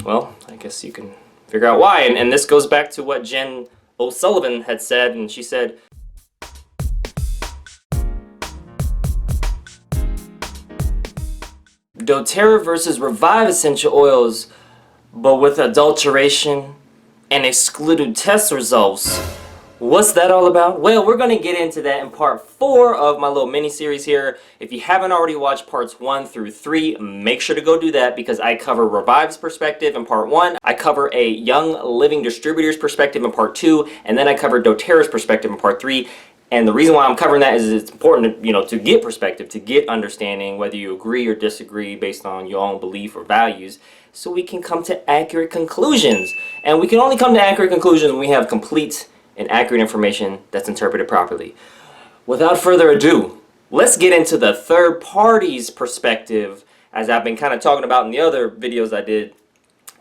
well, I guess you can figure out why. And this goes back to what Jen O'Sullivan had said, and she said, doTERRA versus Revive essential oils, but with adulteration and excluded test results. What's that all about? Well, we're going to get into that in part 4 of my little mini-series here. If you haven't already watched parts 1 through 3, make sure to go do that because I cover Revive's perspective in part 1, I cover a Young Living Distributor's perspective in part 2, and then I cover doTERRA's perspective in part 3. And the reason why I'm covering that is it's important to, to get perspective, to get understanding, whether you agree or disagree based on your own belief or values, so we can come to accurate conclusions. And we can only come to accurate conclusions when we have complete and accurate information that's interpreted properly. Without further ado, let's get into the third party's perspective, as I've been kind of talking about in the other videos I did,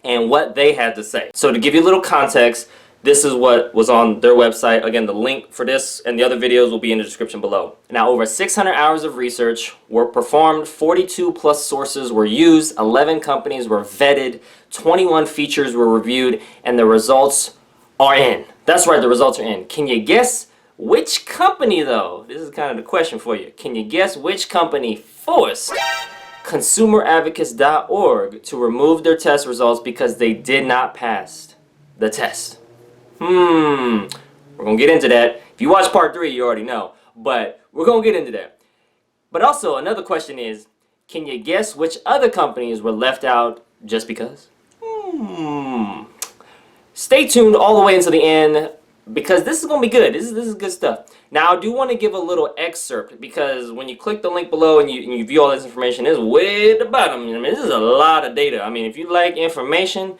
and what they had to say. So to give you a little context, this is what was on their website. Again, the link for this and the other videos will be in the description below. Now, over 600 hours of research were performed, 42 plus sources were used, 11 companies were vetted, 21 features were reviewed, and the results are in. That's right, the results are in. Can you guess which company, though? This is kind of the question for you. Can you guess which company forced consumeradvocates.org to remove their test results because they did not pass the test? We're going to get into that. If you watch part 3, you already know. But we're going to get into that. But also, another question is, can you guess which other companies were left out just because? Stay tuned all the way until the end because this is going to be good. This is good stuff. Now, I do want to give a little excerpt because when you click the link below and you view all this information, it's way at the bottom. I mean, this is a lot of data. I mean, if you like information,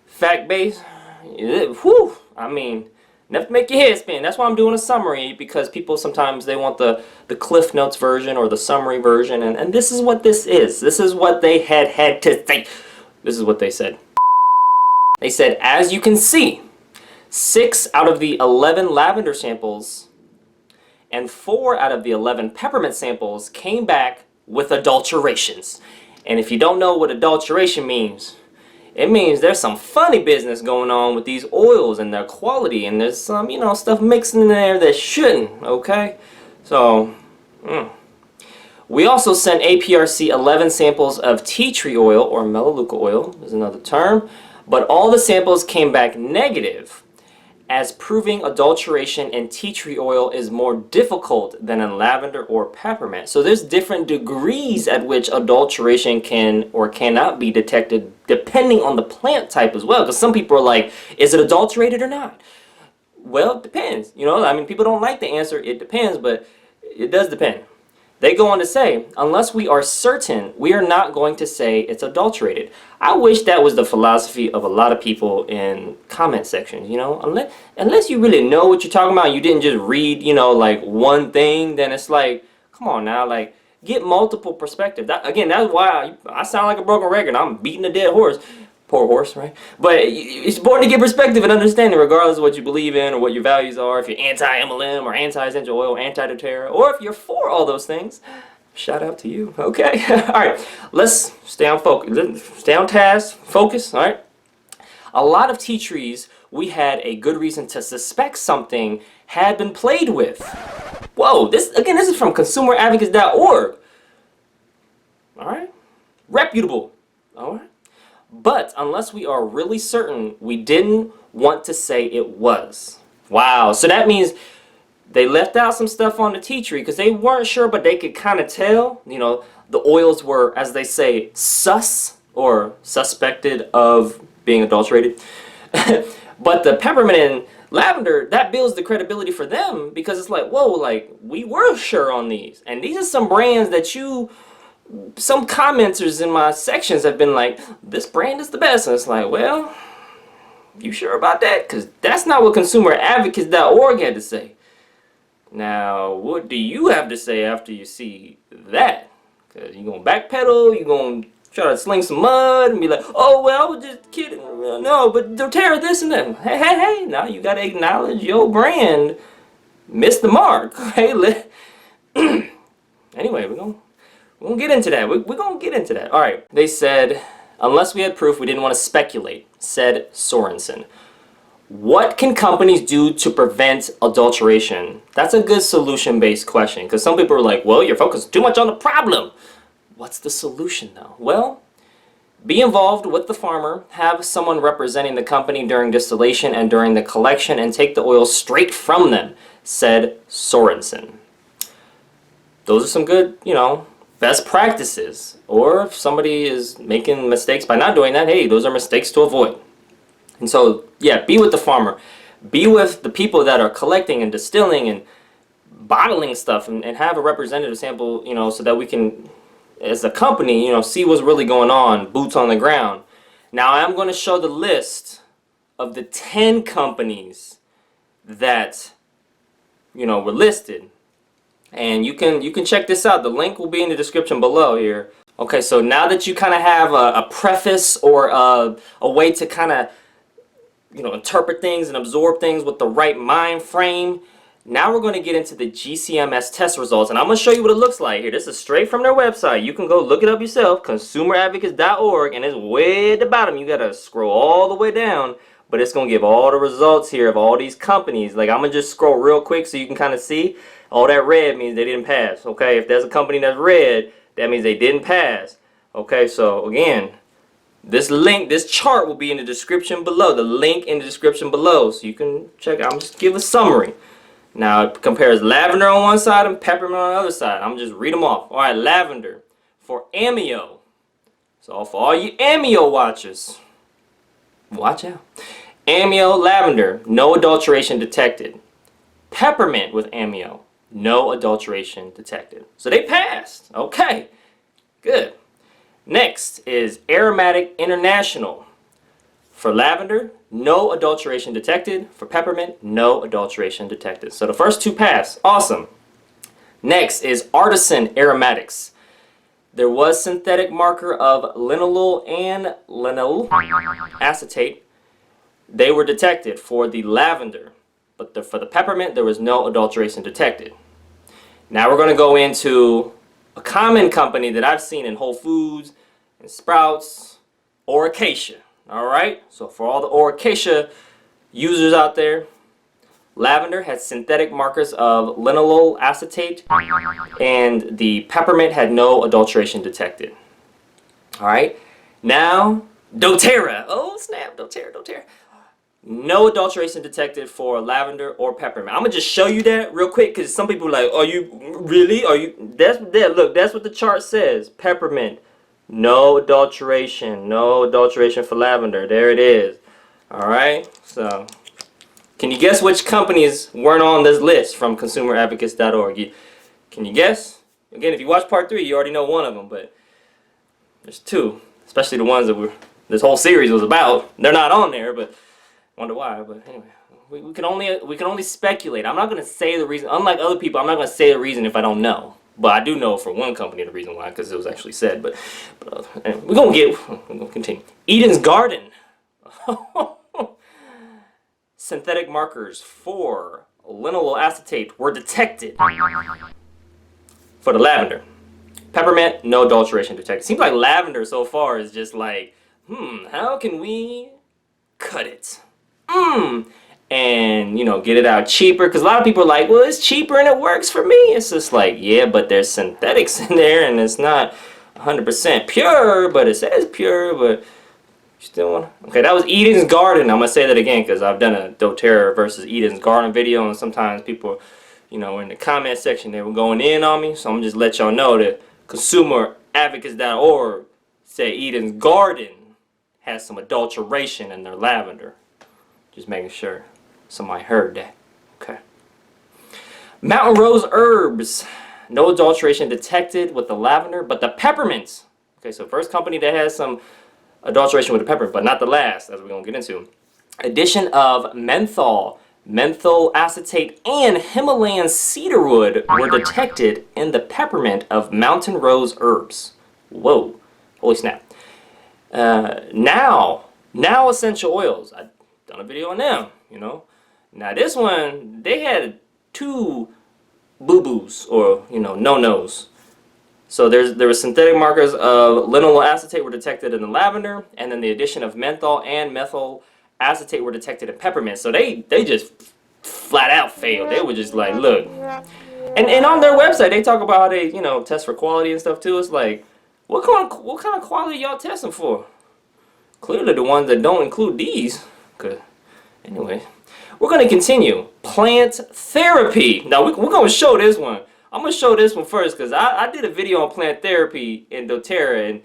fact-based, whew, I mean, enough to make your head spin. That's why I'm doing a summary, because people sometimes they want the Cliff Notes version or the summary version, and this is what this is. This is what they had to say. This is what they said. They said, as you can see, 6 out of the 11 lavender samples and 4 out of the 11 peppermint samples came back with adulterations. And if you don't know what adulteration means, it means there's some funny business going on with these oils and their quality, and there's some, stuff mixing in there that shouldn't, okay? So, we also sent APRC 11 samples of tea tree oil, or melaleuca oil is another term, but all the samples came back negative, as proving adulteration in tea tree oil is more difficult than in lavender or peppermint. So there's different degrees at which adulteration can or cannot be detected depending on the plant type as well. Because some people are like, is it adulterated or not? Well, it depends. I mean, people don't like the answer, it depends, but it does depend. They go on to say, unless we are certain, we are not going to say it's adulterated. I wish that was the philosophy of a lot of people in comment sections, Unless you really know what you're talking about, you didn't just read, like one thing, then it's like, come on now, like, get multiple perspectives. Again, that's why I sound like a broken record. I'm beating a dead horse. Poor horse, right? But it's important to get perspective and understanding regardless of what you believe in or what your values are. If you're anti-MLM or anti-essential oil, anti-doTERRA, or if you're for all those things, shout out to you, okay? All right, let's stay on focus. Stay on task, focus, all right? A lot of tea trees we had a good reason to suspect something had been played with. Whoa, this is from consumeradvocates.org. All right? Reputable, all right? But unless we are really certain, we didn't want to say it was. Wow. So that means they left out some stuff on the tea tree because they weren't sure, but they could kind of tell. The oils were, as they say, sus or suspected of being adulterated. But the peppermint and lavender, that builds the credibility for them because it's like, whoa, like we were sure on these. And these are some brands that some commenters in my sections have been like, this brand is the best. And it's like, well, you sure about that? Because that's not what consumeradvocates.org had to say. Now, what do you have to say after you see that? Because you're going to backpedal, you're going to try to sling some mud and be like, oh, well, I was just kidding. No, but doTERRA this and that. Hey, now you got to acknowledge your brand missed the mark. Okay? Anyway, we're going to get into that. We're going to get into that. All right. They said Unless we had proof, we didn't want to speculate, said Sorensen. What can companies do to prevent adulteration? That's a good solution-based question, because some people are like, well, you're focused too much on the problem. What's the solution, though? Well, be involved with the farmer, have someone representing the company during distillation and during the collection, and take the oil straight from them, said Sorensen. Those are some good, best practices. Or if somebody is making mistakes by not doing that, hey, those are mistakes to avoid. And so, yeah, be with the farmer. Be with the people that are collecting and distilling and bottling stuff, and have a representative sample, so that we can, as a company, see what's really going on, boots on the ground. Now, I'm going to show the list of the 10 companies that, were listed. And you can check this out. The link will be in the description below here. Okay, so now that you kind of have a preface or a way to kind of, interpret things and absorb things with the right mind frame, now we're going to get into the GCMS test results. And I'm going to show you what it looks like here. This is straight from their website. You can go look it up yourself, consumeradvocates.org, and it's way at the bottom. You got to scroll all the way down. But it's going to give all the results here of all these companies. Like, I'm going to just scroll real quick so you can kind of see. All that red means they didn't pass. Okay, if there's a company that's red, that means they didn't pass. Okay, so again, this link, this chart will be in the description below. The link in the description below, so you can check out. I'm just give a summary. Now it compares lavender on one side and peppermint on the other side. I'm just read them off. All right, lavender for amio. So for all you amio watchers, watch out. Amio lavender, no adulteration detected. Peppermint with amio, no adulteration detected. So they passed. Okay, good. Next is Aromatic International. For lavender, no adulteration detected. For peppermint, no adulteration detected. So the first two pass. Awesome. Next is Artisan Aromatics. There was synthetic marker of linalool and linalool acetate. They were detected for the lavender. But for the peppermint, there was no adulteration detected. Now we're going to go into a common company that I've seen in Whole Foods and Sprouts, Acacia. Alright, so for all the Acacia users out there, lavender had synthetic markers of linalool acetate, and the peppermint had no adulteration detected. Alright, now doTERRA. Oh snap, doTERRA. No adulteration detected for lavender or peppermint. I'm gonna just show you that real quick because some people are like, are you really? Are you? That's that. Look, that's what the chart says. Peppermint, no adulteration. No adulteration for lavender. There it is. All right. So, can you guess which companies weren't on this list from consumeradvocates.org? Can you guess? Again, if you watch part 3, you already know one of them, but there's 2, especially the ones that this whole series was about. They're not on there, but. Wonder why, but anyway, we can only speculate. I'm not gonna say the reason. Unlike other people, I'm not gonna say the reason if I don't know. But I do know for one company the reason why, because it was actually said. But anyway, we're gonna continue. Eden's Garden. Synthetic markers for linalool acetate were detected for the lavender. Peppermint, no adulteration detected. Seems like lavender so far is just like, how can we cut it? And get it out cheaper, because a lot of people are like, well, it's cheaper and it works for me. It's just like, yeah, but there's synthetics in there and it's not 100% pure, but it says pure, but you still want to. Okay, that was Eden's Garden. I'm gonna say that again because I've done a doTERRA versus Eden's Garden video, and sometimes people in the comment section, they were going in on me, so I'm gonna just let y'all know that consumeradvocates.org say Eden's Garden has some adulteration in their lavender. Just making sure somebody heard that. Okay. Mountain Rose Herbs. No adulteration detected with the lavender, but the peppermints. Okay, so first company that has some adulteration with the peppermint, but not the last, as we're going to get into. Addition of menthol, methyl acetate, and Himalayan cedarwood were detected in the peppermint of Mountain Rose Herbs. Whoa. Holy snap. Now essential oils. I've done a video on them, Now this one, they had 2 boo-boos, or, no-nos. So there were synthetic markers of linalool acetate were detected in the lavender, and then the addition of menthol and methyl acetate were detected in peppermint. So they just flat out failed. They were just like, look. And on their website they talk about how they, test for quality and stuff too. It's like, what kind of quality y'all testing for? Clearly the ones that don't include these. Good. Anyway, we're going to continue. Plant therapy. Now, we're going to show this one. I'm going to show this one first because I did a video on plant therapy in doTERRA, and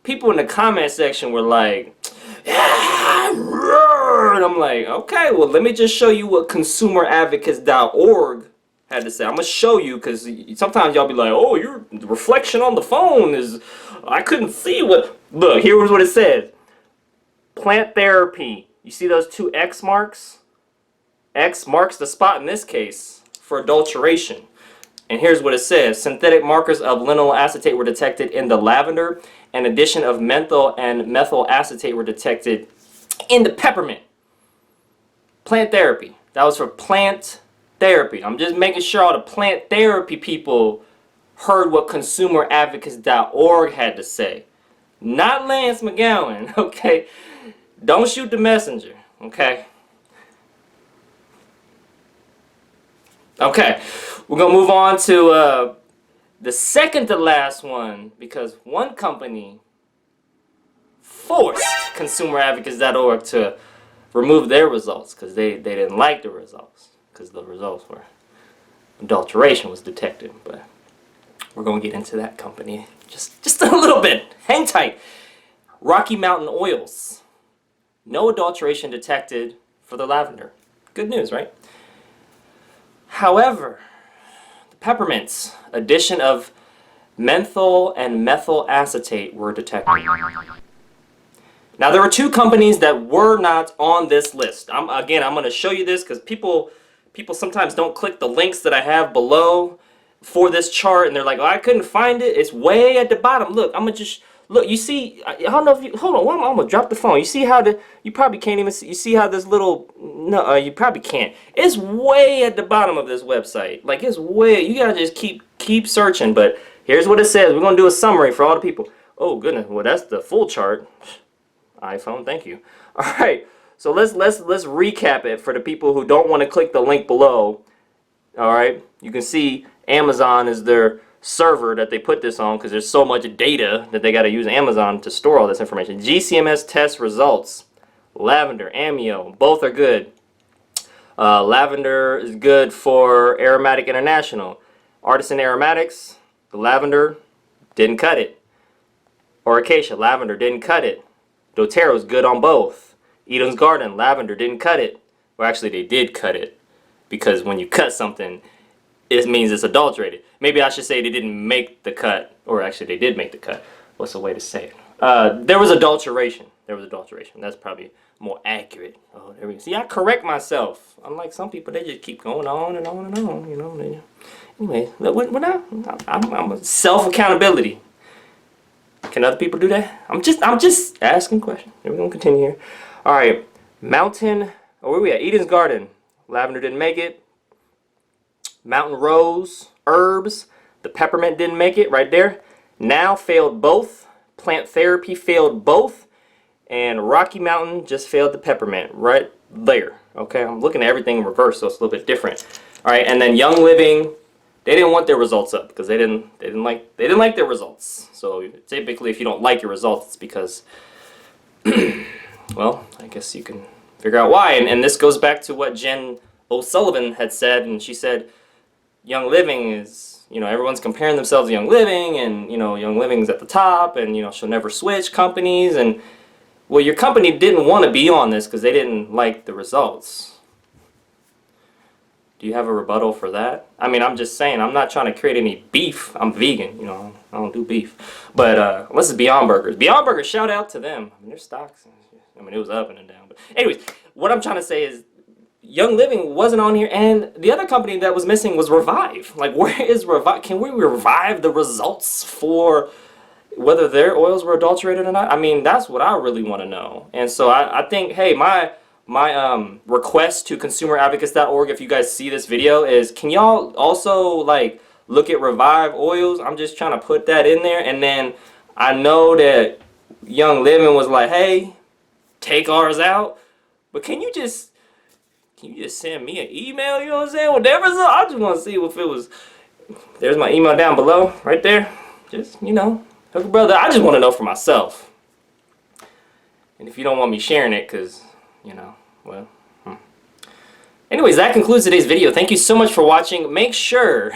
people in the comment section were like, yeah, and I'm like, okay, well, let me just show you what consumeradvocates.org had to say. I'm going to show you because sometimes y'all be like, oh, your reflection on the phone is, I couldn't see what. Look, here's what it says. Plant therapy. You see those two X marks? X marks the spot in this case for adulteration. And here's what it says. Synthetic markers of linalool acetate were detected in the lavender, and addition of menthol and methyl acetate were detected in the peppermint. Plant therapy. That was for plant therapy. I'm just making sure all the plant therapy people heard what consumeradvocates.org had to say. Not Lance McGowan, okay? Don't shoot the messenger, okay? Okay, we're going to move on to the second to last one, because one company forced consumeradvocates.org to remove their results because they didn't like the results, because the results were adulteration was detected. But we're going to get into that company just a little bit. Hang tight. Rocky Mountain Oils. No adulteration detected for the lavender. Good news, right? However, the peppermints, addition of menthol and methyl acetate were detected. Now, there were two companies that were not on this list. I'm going to show you this because people sometimes don't click the links that I have below for this chart, and they're like, oh, I couldn't find it. It's way at the bottom. Look, I'm going to just... Look, you see, I don't know if you, hold on, I'm going to drop the phone. You see how you probably can't even see, you see how this little, no, you probably can't. It's way at the bottom of this website. Like, it's way, you got to just keep searching. But here's what it says. We're going to do a summary for all the people. Oh, goodness, well, that's the full chart. iPhone, thank you. All right, so let's recap it for the people who don't want to click the link below. All right, you can see Amazon is their server that they put this on because there's so much data that they got to use Amazon to store all this information. GCMS test results. Lavender, amio, both are good. Lavender is good for Aromatic International. Artisan Aromatics, the lavender didn't cut it. Or Acacia, lavender didn't cut it. doTERRA is good on both. Eden's Garden, lavender didn't cut it. Well, actually, they did cut it because when you cut something, it means it's adulterated. Maybe I should say they didn't make the cut, or actually they did make the cut. What's the way to say it? There was adulteration. There was adulteration. That's probably more accurate. Oh, there we go. See, I correct myself. Unlike some people, they just keep going on and on and on. You know. Anyway, I'm self-accountability. Can other people do that? I'm just asking questions. We're gonna continue here. All right, Mountain. Oh, where we at? Eden's Garden. Lavender didn't make it. Mountain Rose, herbs, the peppermint didn't make it right there. Now failed both. Plant therapy failed both. And Rocky Mountain just failed the peppermint right there. Okay, I'm looking at everything in reverse, so it's a little bit different. All right, and then Young Living, they didn't want their results up because they didn't like their results. So typically, if you don't like your results, it's because, well, I guess you can figure out why. And this goes back to what Jen O'Sullivan had said, and she said, Young Living is, everyone's comparing themselves to Young Living, and, Young Living's at the top, and, she'll never switch companies, and, well, your company didn't want to be on this because they didn't like the results. Do you have a rebuttal for that? I mean, I'm just saying, I'm not trying to create any beef. I'm vegan, I don't do beef. But unless it's Beyond Burgers. Beyond Burgers, shout out to them. I mean, their stocks, it was up and then down. But anyways, what I'm trying to say is, Young Living wasn't on here, and the other company that was missing was Revive. Like, where is Revive? Can we revive the results for whether their oils were adulterated or not? I mean, that's what I really want to know. And so I think, hey, my request to consumeradvocates.org, if you guys see this video, is can y'all also, like, look at Revive Oils. I'm just trying to put that in there. And then I know that Young Living was like, hey, take ours out. But can you just send me an email? You know what I'm saying? Whatever's up. I just want to see if it was. There's my email down below, right there. Just, you know, hook a brother. I just want to know for myself. And if you don't want me sharing it, because, you know, well. Anyways, that concludes today's video. Thank you so much for watching. Make sure,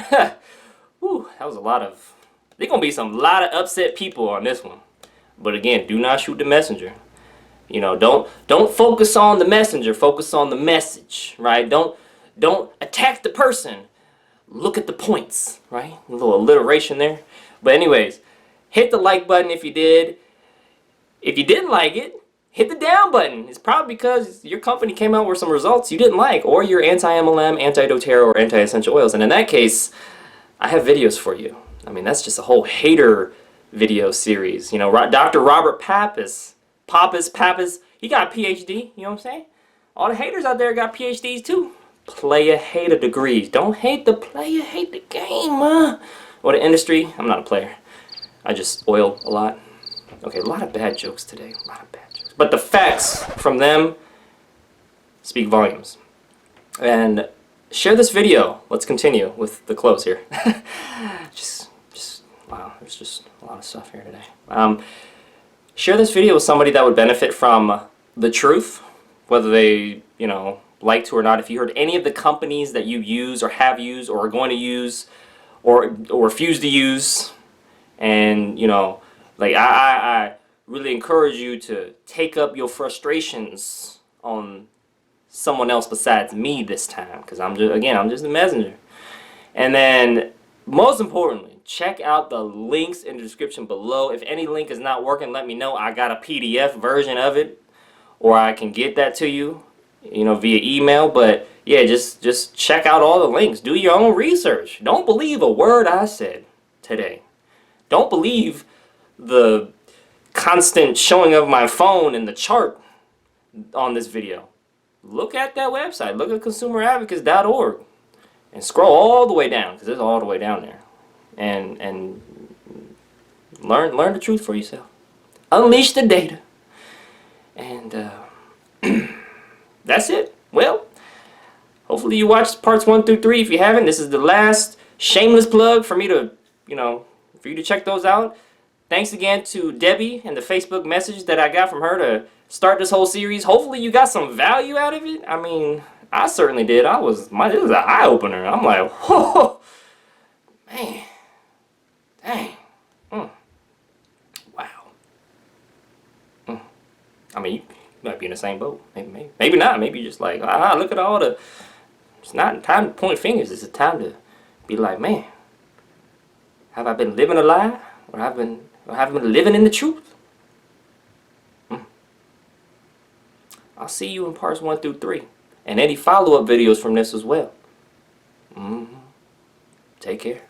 whew, that was a lot of, there's going to be lot of upset people on this one. But again, do not shoot the messenger. You know, don't focus on the messenger, focus on the message, right? Don't attack the person. Look at the points, right? A little alliteration there. But anyways, hit the like button if you did. If you didn't like it, hit the down button. It's probably because your company came out with some results you didn't like, or you're anti-MLM, anti-doTERRA, or anti-essential oils. And in that case, I have videos for you. I mean, that's just a whole hater video series. You know, Dr. Robert Pappas, he got a PhD, you know what I'm saying? All the haters out there got PhDs too. Player hater degrees. Don't hate the player, hate the game, or the industry. I'm not a player. I just oil a lot. Okay, a lot of bad jokes today. A lot of bad jokes. But the facts from them speak volumes. And share this video. Let's continue with the close here. just wow, there's just a lot of stuff here today. Share this video with somebody that would benefit from the truth, whether they, you know, like to or not. If you heard any of the companies that you use or have used or are going to use or refuse to use, and, you know, like I really encourage you to take up your frustrations on someone else besides me this time, because I'm just a messenger. And then most importantly, check out the links in the description below. If any link is not working, let me know. I got a PDF version of it, or I can get that to you, you know, via email. But yeah, just check out all the links. Do your own research. Don't believe a word I said today. Don't believe the constant showing of my phone and the chart on this video. Look at that website. Look at consumeradvocates.org and scroll all the way down, because it's all the way down there. And learn the truth for yourself. Unleash the data. And that's it. Well, hopefully you watched parts 1 through 3. If you haven't, this is the last shameless plug for me to, you know, for you to check those out. Thanks again to Debbie and the Facebook message that I got from her to start this whole series. Hopefully you got some value out of it. I mean, I certainly did. It was an eye-opener. I'm like, whoa, man, dang, wow. I mean, you might be in the same boat. Maybe not. Maybe you're just like, look at all the. It's not time to point fingers. It's a time to be like, man, have I been living a lie, or have I been living in the truth? I'll see you in parts 1 through 3. And any follow-up videos from this as well. Take care.